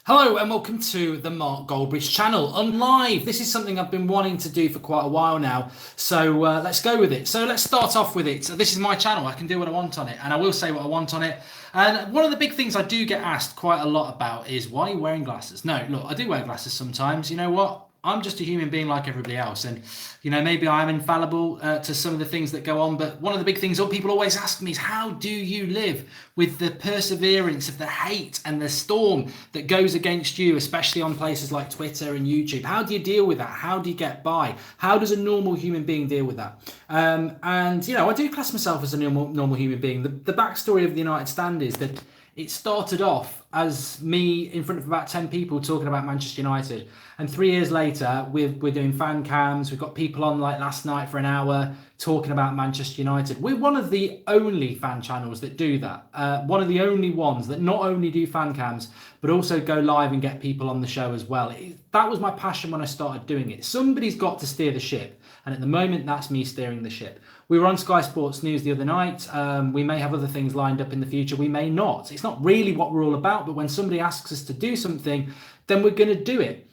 Hello and welcome to the Mark Goldbridge channel on live. This is something I've been wanting to do for quite a while now, so let's go with it. So let's start off with it. So this is my channel. I can do what I want on it, and I will say what I want on it. And one of the big things I do get asked quite a lot about is, why are you wearing glasses? No, look, I do wear glasses sometimes. You know what? I'm just a human being like everybody else, and maybe I am infallible to some of the things that go on. But one of the big things that people always ask me is, how do you live with the perseverance of the hate and the storm that goes against you, especially on places like Twitter and YouTube? How do you deal with that? How do you get by? How does a normal human being deal with that? And I do class myself as a normal human being. The backstory of the United Stand is that it started off as me in front of about 10 people talking about Manchester United. And 3 years later, we're doing fan cams. We've got people on like last night for an hour talking about Manchester United. We're one of the only fan channels that do that. One of the only ones that not only do fan cams, but also go live and get people on the show as well. That was my passion when I started doing it. Somebody's got to steer the ship. And at the moment, that's me steering the ship. We were on Sky Sports News the other night. We may have other things lined up in the future. We may not. It's not really what we're all about. But when somebody asks us to do something, then we're going to do it.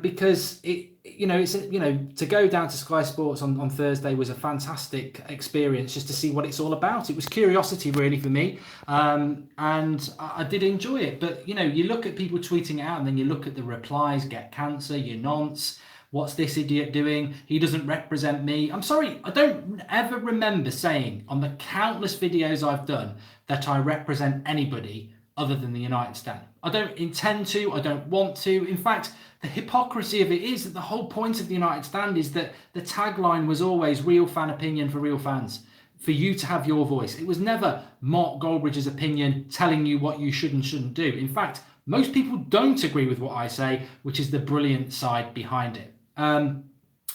Because to go down to Sky Sports on Thursday was a fantastic experience, just to see what it's all about. It was curiosity really for me, and I did enjoy it. But you look at people tweeting it out, and then you look at the replies: "Get cancer, you nonce. What's this idiot doing? He doesn't represent me." I'm sorry, I don't ever remember saying on the countless videos I've done that I represent anybody other than the United Stand. I don't intend to, I don't want to. In fact, the hypocrisy of it is that the whole point of the United Stand is that the tagline was always real fan opinion for real fans, for you to have your voice. It was never Mark Goldbridge's opinion telling you what you should and shouldn't do. In fact, most people don't agree with what I say, which is the brilliant side behind it.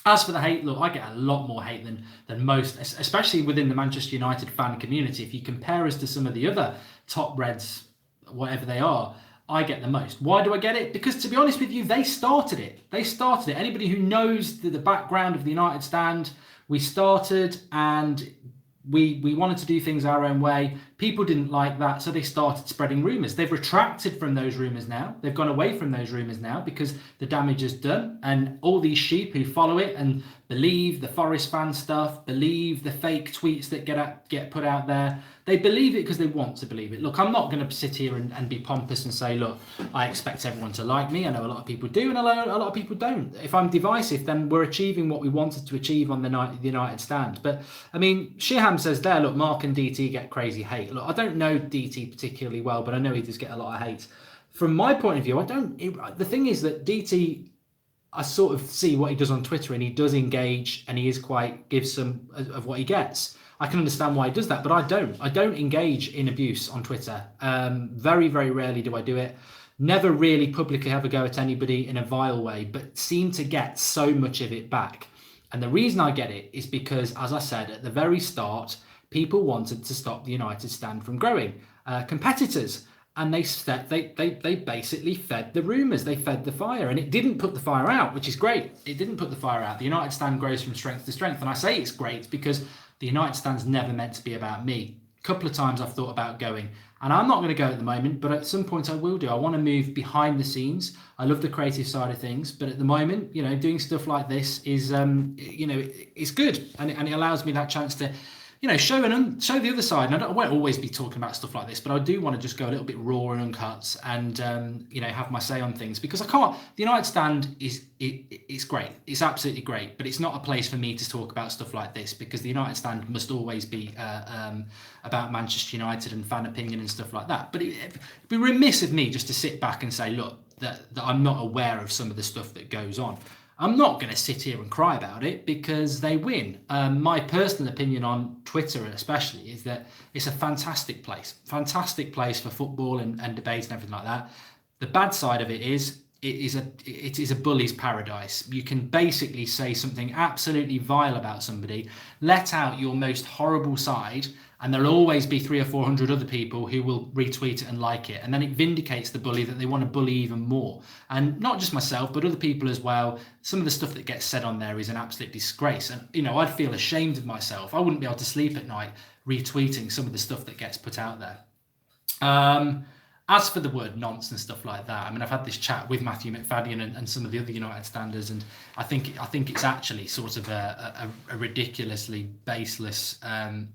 As for the hate, look, I get a lot more hate than most, especially within the Manchester United fan community. If you compare us to some of the other top Reds, whatever they are, I get the most. Why do I get it? Because to be honest with you, they started it. Anybody who knows the background of the United Stand, we started and we wanted to do things our own way. People didn't like that, so they started spreading rumours. They've retracted from those rumours now. They've gone away from those rumours now because the damage is done. And all these sheep who follow it and believe the Forest fan stuff, believe the fake tweets that get put out there, they believe it because they want to believe it. Look, I'm not going to sit here and be pompous and say, look, I expect everyone to like me. I know a lot of people do, and a lot of people don't. If I'm divisive, then we're achieving what we wanted to achieve on the United Stand. But, I mean, Shiham says there, look, Mark and DT get crazy hate. Look, I don't know DT particularly well, but I know he does get a lot of hate. From my point of view, the thing is that DT, I sort of see what he does on Twitter, and he does engage, and he is gives some of what he gets. I can understand why he does that, but I don't. I don't engage in abuse on Twitter. Very, very rarely do I do it. Never really publicly have a go at anybody in a vile way, but seem to get so much of it back. And the reason I get it is because, as I said at the very start, people wanted to stop the United Stand from growing. Competitors. And they basically fed the rumours. They fed the fire, and it didn't put the fire out, which is great. It didn't put the fire out. The United Stand grows from strength to strength, and I say it's great because the United Stand's never meant to be about me. A couple of times I've thought about going, and I'm not going to go at the moment, but at some point I will do. I want to move behind the scenes. I love the creative side of things, but at the moment, doing stuff like this is, it's good, and it allows me that chance to show the other side. And I won't always be talking about stuff like this, but I do want to just go a little bit raw and uncut and, have my say on things, because I can't. The United Stand it's great. It's absolutely great, but it's not a place for me to talk about stuff like this, because the United Stand must always be about Manchester United and fan opinion and stuff like that. But it'd be remiss of me just to sit back and say, look, that I'm not aware of some of the stuff that goes on. I'm not going to sit here and cry about it because they win. My personal opinion on Twitter especially is that it's a fantastic place for football and debates and everything like that. The bad side of it is it is a bully's paradise. You can basically say something absolutely vile about somebody, let out your most horrible side, and there'll always be 300 or 400 other people who will retweet it and like it. And then it vindicates the bully that they want to bully even more. And not just myself, but other people as well. Some of the stuff that gets said on there is an absolute disgrace. And, I'd feel ashamed of myself. I wouldn't be able to sleep at night retweeting some of the stuff that gets put out there. As for the word nonce and stuff like that, I mean, I've had this chat with Matthew McFadden and some of the other United standards, and I think it's actually sort of a ridiculously baseless,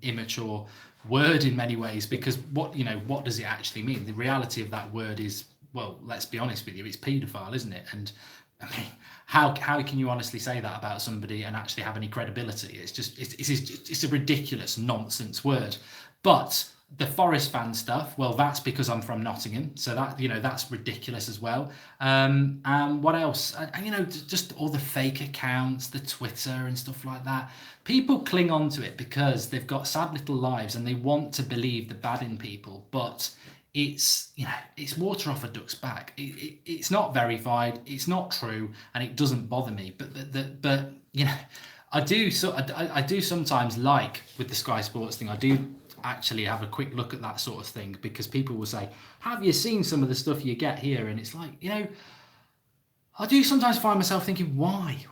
immature word in many ways, because what does it actually mean? The reality of that word is, well, let's be honest with you, it's paedophile, isn't it? And I mean, how can you honestly say that about somebody and actually have any credibility? It's a ridiculous nonsense word. But the Forest fan stuff, well, that's because I'm from Nottingham, so that that's ridiculous as well. And what else? And just all the fake accounts, the Twitter and stuff like that. People cling on to it because they've got sad little lives and they want to believe the bad in people, but it's water off a duck's back. It's not verified, it's not true, and it doesn't bother me. But I do sometimes, like with the Sky Sports thing, I do actually have a quick look at that sort of thing, because people will say, have you seen some of the stuff you get here? And it's like, I do sometimes find myself thinking, why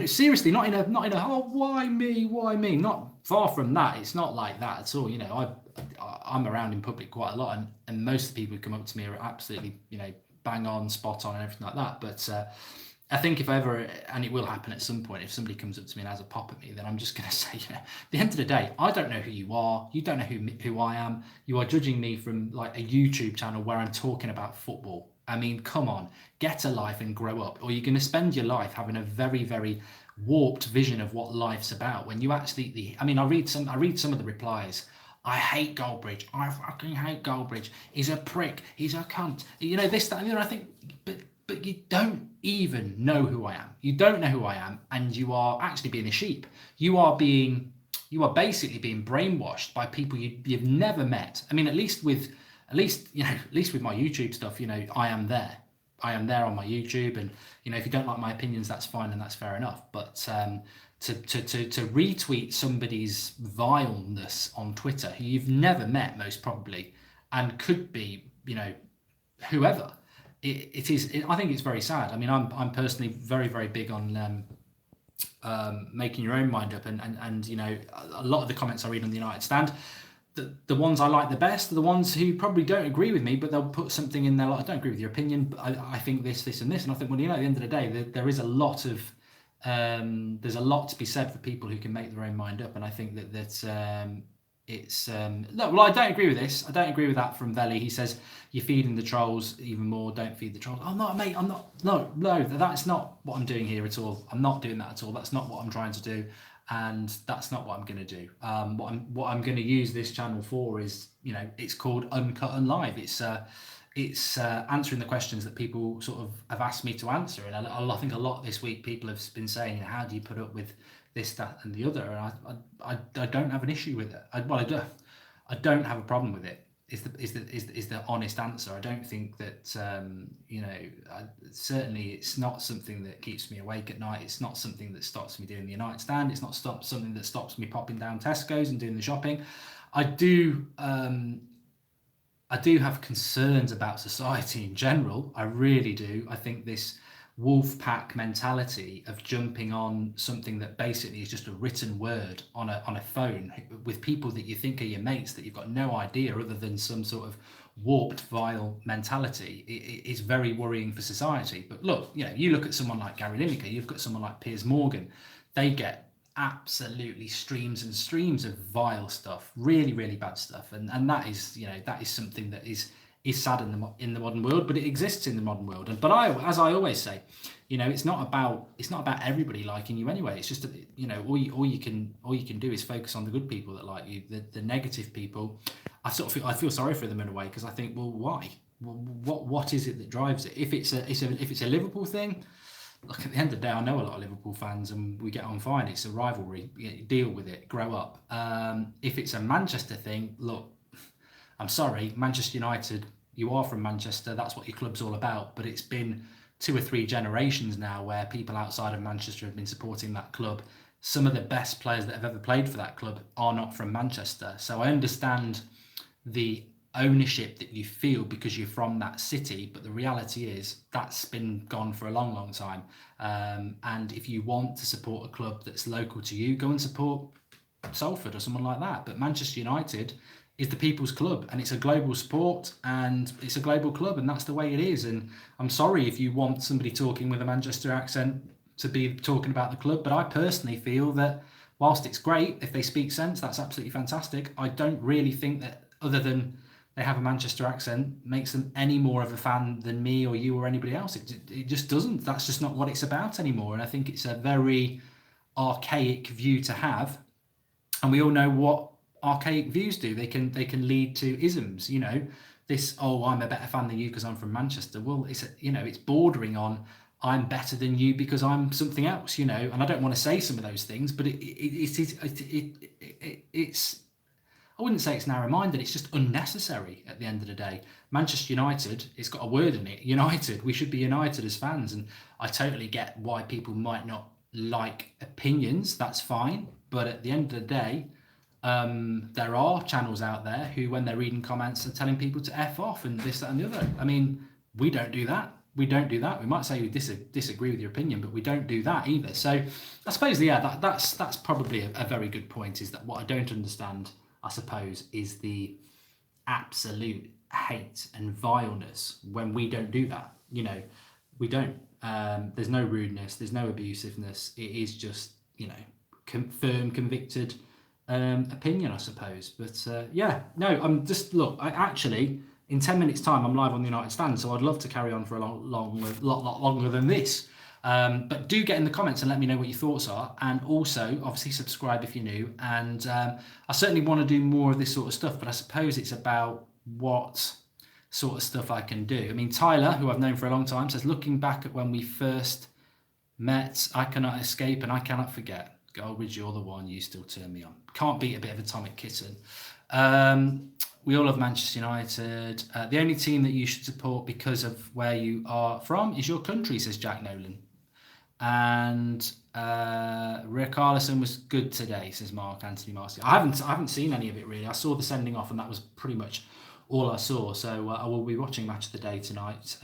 seriously, not in a oh, why me, not far from that. It's not like that at all. I'm around in public quite a lot, and most of the people who come up to me are absolutely bang on, spot on and everything like that. But I think if ever, and it will happen at some point, if somebody comes up to me and has a pop at me, then I'm just going to say, at the end of the day, I don't know who you are. You don't know who I am. You are judging me from like a YouTube channel where I'm talking about football. I mean, come on, get a life and grow up, or you're going to spend your life having a very, very warped vision of what life's about. When you actually, I read some of the replies. I hate Goldbridge. I fucking hate Goldbridge. He's a prick. He's a cunt. This, that, and the other. I think, but you don't even know who I am. You don't know who I am, and you are actually being a sheep. You are basically being brainwashed by people you've never met. I mean, at least with my YouTube stuff, I am there. I am there on my YouTube, and if you don't like my opinions, that's fine and that's fair enough. But to retweet somebody's vileness on Twitter, who you've never met most probably, and could be whoever. It is. I think it's very sad. I mean, I'm personally very, very big on making your own mind up, and a lot of the comments I read on the United Stand, the ones I like the best are the ones who probably don't agree with me, but they'll put something in there like, I don't agree with your opinion, but I think this and this, and I think, well, at the end of the day, there is a lot of there's a lot to be said for people who can make their own mind up, and I think that it's no, well, I don't agree with this. I don't agree with that from Veli. He says you're feeding the trolls even more. Don't feed the trolls. I'm not, mate. I'm not. No, that's not what I'm doing here at all. I'm not doing that at all. That's not what I'm trying to do, and that's not what I'm going to do. What I'm going to use this channel for is, it's called Uncut and Live. It's answering the questions that people sort of have asked me to answer, and I think a lot this week people have been saying, how do you put up with this, that, and the other? And I don't have an issue with it. I don't have a problem with it. Is the honest answer. I don't think that certainly it's not something that keeps me awake at night. It's not something that stops me doing the United Stand. It's not something that stops me popping down Tesco's and doing the shopping. I do have concerns about society in general. I really do. I think this wolf pack mentality of jumping on something that basically is just a written word on a phone with people that you think are your mates, that you've got no idea other than some sort of warped, vile mentality, is very worrying for society. But look, you look at someone like Gary Lineker, you've got someone like Piers Morgan, they get absolutely streams and streams of vile stuff, really, really bad stuff, and that is something that is sad in the modern world, but it exists in the modern world. But as I always say, it's not about everybody liking you anyway. It's just all you can do is focus on the good people that like you. The negative people, I feel sorry for them in a way, because I think, well, why? What is it that drives it? If it's a Liverpool thing, look, at the end of the day, I know a lot of Liverpool fans and we get on fine. It's a rivalry. Deal with it. Grow up. If it's a Manchester thing, look, I'm sorry, Manchester United, you are from Manchester, that's what your club's all about, but it's been 2 or 3 generations now where people outside of Manchester have been supporting that club. Some of the best players that have ever played for that club are not from Manchester. So I understand the ownership that you feel because you're from that city, but the reality is that's been gone for a long, long time. And if you want to support a club that's local to you, go and support Salford or someone like that. But Manchester United is the people's club, and it's a global sport, and it's a global club, and that's the way it is. And I'm sorry if you want somebody talking with a Manchester accent to be talking about the club, but I personally feel that whilst it's great if they speak sense, that's absolutely fantastic. I don't really think that, other than they have a Manchester accent, makes them any more of a fan than me or you or anybody else. It just doesn't. That's just not what it's about anymore. And I think it's a very archaic view to have. And we all know what archaic views do. They can lead to isms. You know, this, oh, I'm a better fan than you because I'm from Manchester. Well, it's bordering on, I'm better than you because I'm something else. You know, and I don't want to say some of those things, but it's. I wouldn't say it's narrow-minded. It's just unnecessary at the end of the day. Manchester United, it's got a word in it. United. We should be united as fans. And I totally get why people might not like opinions. That's fine. But at the end of the day, there are channels out there who, when they're reading comments, are telling people to F off and this, that, and the other. I mean, we don't do that. We don't do that. We might say we disagree with your opinion, but we don't do that either. So I suppose, yeah, that's probably a very good point, is that what I don't understand, I suppose, is the absolute hate and vileness when we don't do that. You know, we don't. There's no rudeness. There's no abusiveness. It is just, you know, firm, convicted opinion, I suppose. But yeah, no, I'm just, look, I actually, in 10 minutes time, I'm live on the United Stand, so I'd love to carry on for a lot longer than this. But do get in the comments and let me know what your thoughts are, and also obviously subscribe if you're new. And I certainly want to do more of this sort of stuff, but I suppose it's about what sort of stuff I can do. I mean, Tyler, who I've known for a long time, says, looking back at when we first met, I cannot escape and I cannot forget. Goldbridge, you're the one, you still turn me on. Can't beat a bit of atomic kitten. We all love Manchester United. The only team that you should support because of where you are from is your country, says Jack Nolan. And Rick Arlison was good today, says Mark Anthony Marcy. I haven't seen any of it really. I saw the sending off, and that was pretty much all I saw. So I will be watching Match of the Day tonight.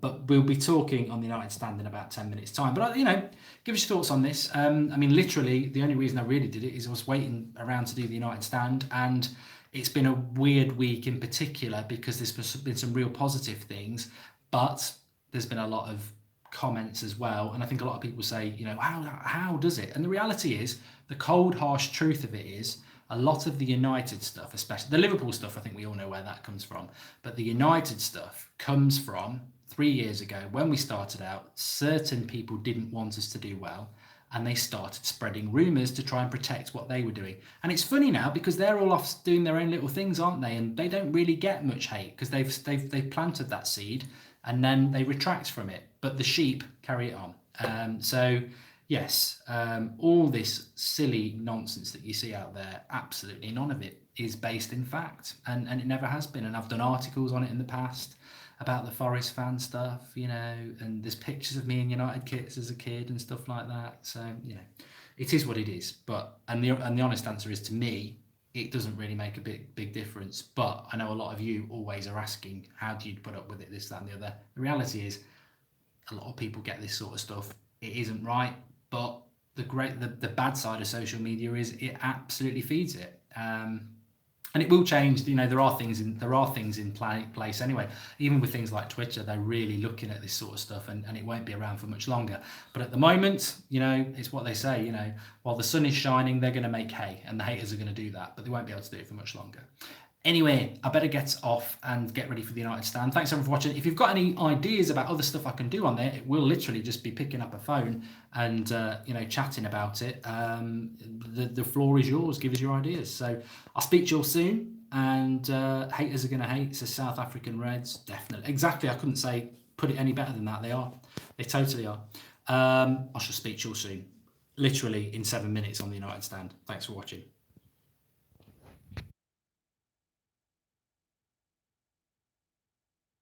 But we'll be talking on the United Stand in about 10 minutes' time. But you know, give us your thoughts on this. I mean, literally, the only reason I really did it is I was waiting around to do the United Stand, and it's been a weird week in particular because there's been some real positive things, but there's been a lot of comments as well. And I think a lot of people say, you know, how does it? And the reality is, the cold, harsh truth of it is, a lot of the United stuff, especially the Liverpool stuff, I think we all know where that comes from. But the United stuff comes from 3 years ago when we started out. Certain people didn't want us to do well, and they started spreading rumours to try and protect what they were doing. And it's funny now because they're all off doing their own little things, aren't they? And they don't really get much hate because they've planted that seed and then they retract from it. But the sheep carry it on. So yes, all this silly nonsense that you see out there, absolutely none of it is based in fact, and it never has been. And I've done articles on it in the past about the Forest fan stuff, you know, and there's pictures of me in United kits as a kid and stuff like that. So, you know, it is what it is. But and the honest answer is, to me, it doesn't really make a big difference. But I know a lot of you always are asking, how do you put up with it, this, that, and the other. The reality is, a lot of people get this sort of stuff. It isn't right, but the bad side of social media is it absolutely feeds it. And it will change. You know, there are things in place anyway. Even with things like Twitter, they're really looking at this sort of stuff, and it won't be around for much longer. But at the moment, you know, it's what they say. You know, while the sun is shining, they're going to make hay, and the haters are going to do that, but they won't be able to do it for much longer. Anyway, I better get off and get ready for the United Stand. Thanks everyone for watching. If you've got any ideas about other stuff I can do on there, it will literally just be picking up a phone and you know, chatting about it. The floor is yours. Give us your ideas. So I'll speak to you all soon. And haters are going to hate. So South African Reds, definitely. Exactly. I couldn't say put it any better than that. They are. They totally are. I shall speak to you all soon. Literally in 7 minutes on the United Stand. Thanks for watching.